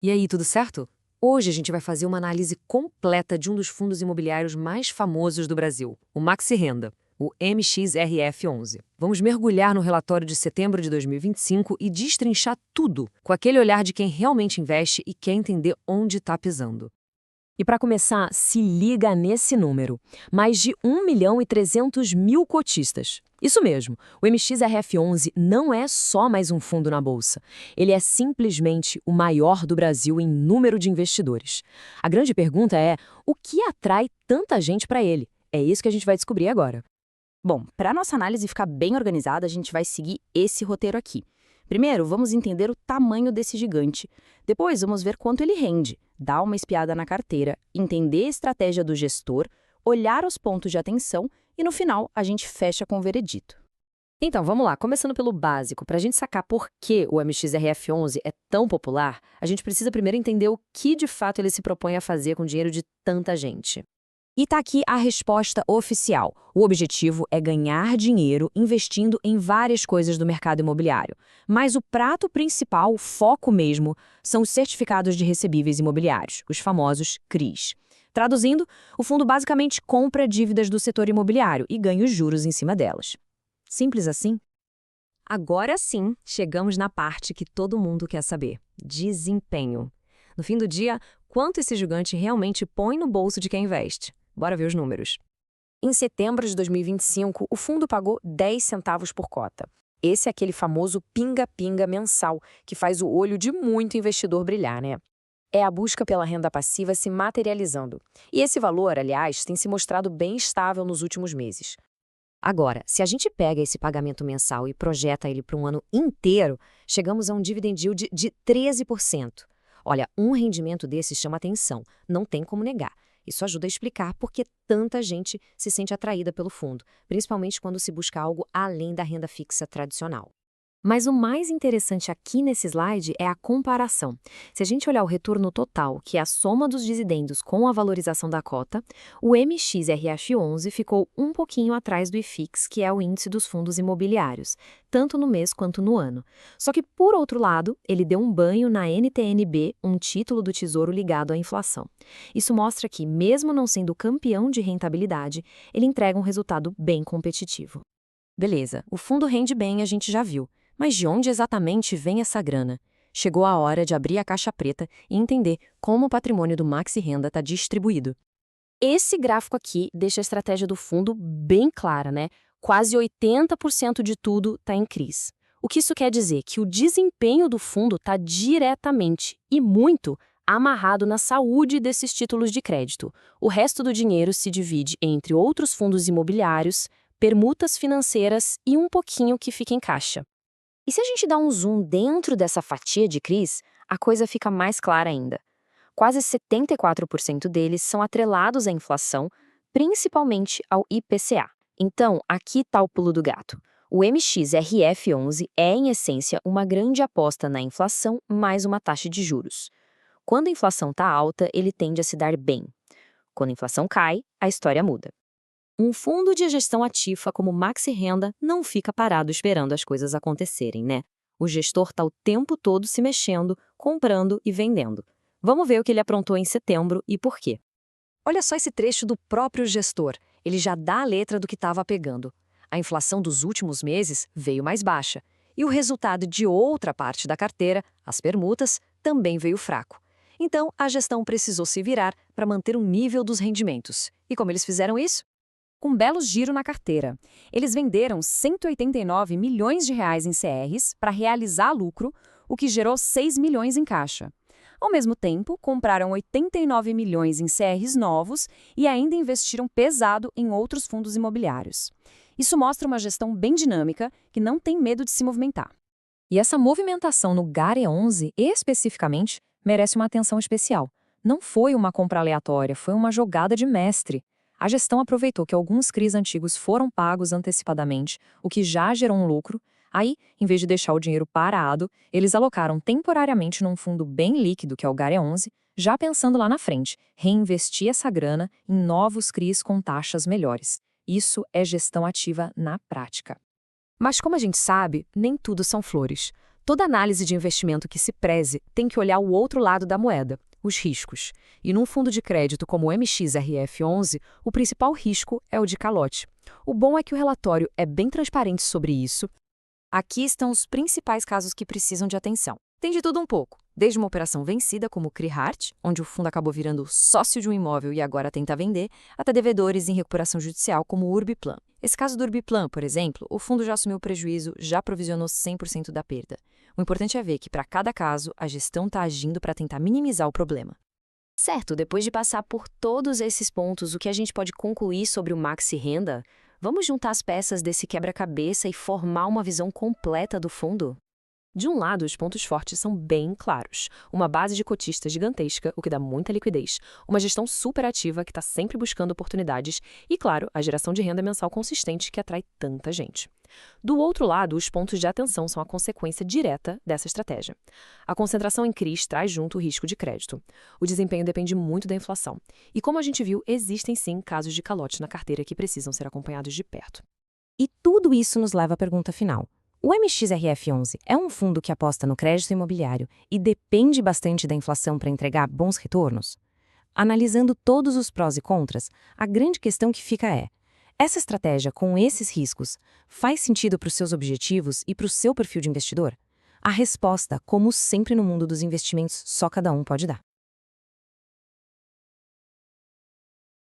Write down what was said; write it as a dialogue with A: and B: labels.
A: E aí, tudo certo? Hoje a gente vai fazer uma análise completa de um dos fundos imobiliários mais famosos do Brasil, o Maxi Renda, o MXRF11. Vamos mergulhar no relatório de setembro de 2025 e destrinchar tudo, com aquele olhar de quem realmente investe e quer entender onde está pisando.
B: E para começar, se liga nesse número. Mais de 1.300.000 cotistas. Isso mesmo, o MXRF11 não é só mais um fundo na bolsa. Ele é simplesmente o maior do Brasil em número de investidores. A grande pergunta é, o que atrai tanta gente para ele? É isso que a gente vai descobrir agora.
C: Bom, para nossa análise ficar bem organizada, a gente vai seguir esse roteiro aqui. Primeiro, vamos entender o tamanho desse gigante. Depois, vamos ver quanto ele rende, dar uma espiada na carteira, entender a estratégia do gestor, olhar os pontos de atenção e, no final, a gente fecha com o veredito.
B: Então, vamos lá, começando pelo básico. Para a gente sacar por que o MXRF11 é tão popular, a gente precisa primeiro entender o que de fato ele se propõe a fazer com o dinheiro de tanta gente. E tá aqui a resposta oficial. O objetivo é ganhar dinheiro investindo em várias coisas do mercado imobiliário. Mas o prato principal, o foco mesmo, são os certificados de recebíveis imobiliários, os famosos CRIs. Traduzindo, o fundo basicamente compra dívidas do setor imobiliário e ganha os juros em cima delas. Simples assim? Agora sim, chegamos na parte que todo mundo quer saber: desempenho. No fim do dia, quanto esse gigante realmente põe no bolso de quem investe? Bora ver os números. Em setembro de 2025, o fundo pagou 10 centavos por cota. Esse é aquele famoso pinga-pinga mensal que faz o olho de muito investidor brilhar, né? É a busca pela renda passiva se materializando. E esse valor, aliás, tem se mostrado bem estável nos últimos meses. Agora, se a gente pega esse pagamento mensal e projeta ele para um ano inteiro, chegamos a um dividend yield de 13%. Olha, um rendimento desse chama atenção, não tem como negar. Isso ajuda a explicar por que tanta gente se sente atraída pelo fundo, principalmente quando se busca algo além da renda fixa tradicional. Mas o mais interessante aqui nesse slide é a comparação. Se a gente olhar o retorno total, que é a soma dos dividendos com a valorização da cota, o MXRF11 ficou um pouquinho atrás do IFIX, que é o índice dos fundos imobiliários, tanto no mês quanto no ano. Só que, por outro lado, ele deu um banho na NTN-B, um título do Tesouro ligado à inflação. Isso mostra que, mesmo não sendo campeão de rentabilidade, ele entrega um resultado bem competitivo. Beleza, o fundo rende bem, a gente já viu. Mas de onde exatamente vem essa grana? Chegou a hora de abrir a caixa preta e entender como o patrimônio do Maxi Renda está distribuído. Esse gráfico aqui deixa a estratégia do fundo bem clara, né? Quase 80% de tudo está em CRIs. O que isso quer dizer? Que o desempenho do fundo está diretamente e muito amarrado na saúde desses títulos de crédito. O resto do dinheiro se divide entre outros fundos imobiliários, permutas financeiras e um pouquinho que fica em caixa. E se a gente dá um zoom dentro dessa fatia de CRIs, a coisa fica mais clara ainda. Quase 74% deles são atrelados à inflação, principalmente ao IPCA. Então, aqui está o pulo do gato. O MXRF11 é, em essência, uma grande aposta na inflação mais uma taxa de juros. Quando a inflação está alta, ele tende a se dar bem. Quando a inflação cai, a história muda. Um fundo de gestão ativa como Maxi Renda não fica parado esperando as coisas acontecerem, né? O gestor está o tempo todo se mexendo, comprando e vendendo. Vamos ver o que ele aprontou em setembro e por quê. Olha só esse trecho do próprio gestor. Ele já dá a letra do que estava pegando. A inflação dos últimos meses veio mais baixa. E o resultado de outra parte da carteira, as permutas, também veio fraco. Então, a gestão precisou se virar para manter o nível dos rendimentos. E como eles fizeram isso? Com um belo giro na carteira. Eles venderam 189 milhões de reais em CRs para realizar lucro, o que gerou 6 milhões em caixa. Ao mesmo tempo, compraram 89 milhões em CRs novos e ainda investiram pesado em outros fundos imobiliários. Isso mostra uma gestão bem dinâmica, que não tem medo de se movimentar. E essa movimentação no GARE11, especificamente, merece uma atenção especial. Não foi uma compra aleatória, foi uma jogada de mestre. A gestão aproveitou que alguns CRIs antigos foram pagos antecipadamente, o que já gerou um lucro. Aí, em vez de deixar o dinheiro parado, eles alocaram temporariamente num fundo bem líquido, que é o GARE11, já pensando lá na frente, reinvestir essa grana em novos CRIs com taxas melhores. Isso é gestão ativa na prática. Mas como a gente sabe, nem tudo são flores. Toda análise de investimento que se preze tem que olhar o outro lado da moeda, os riscos. E num fundo de crédito como o MXRF11, o principal risco é o de calote. O bom é que o relatório é bem transparente sobre isso. Aqui estão os principais casos que precisam de atenção. Tem de tudo um pouco, desde uma operação vencida como o CRIHART, onde o fundo acabou virando sócio de um imóvel e agora tenta vender, até devedores em recuperação judicial como o Urbiplan. Esse caso do Urbiplan, por exemplo, o fundo já assumiu o prejuízo, já provisionou 100% da perda. O importante é ver que, para cada caso, a gestão está agindo para tentar minimizar o problema. Certo, depois de passar por todos esses pontos, o que a gente pode concluir sobre o Maxi Renda? Vamos juntar as peças desse quebra-cabeça e formar uma visão completa do fundo? De um lado, os pontos fortes são bem claros. Uma base de cotistas gigantesca, o que dá muita liquidez. Uma gestão super ativa que está sempre buscando oportunidades. E, claro, a geração de renda mensal consistente que atrai tanta gente. Do outro lado, os pontos de atenção são a consequência direta dessa estratégia. A concentração em CRIs traz junto o risco de crédito. O desempenho depende muito da inflação. E como a gente viu, existem sim casos de calote na carteira que precisam ser acompanhados de perto.
C: E tudo isso nos leva à pergunta final. O MXRF11 é um fundo que aposta no crédito imobiliário e depende bastante da inflação para entregar bons retornos? Analisando todos os prós e contras, a grande questão que fica é: essa estratégia com esses riscos faz sentido para os seus objetivos e para o seu perfil de investidor? A resposta, como sempre no mundo dos investimentos, só cada um pode dar.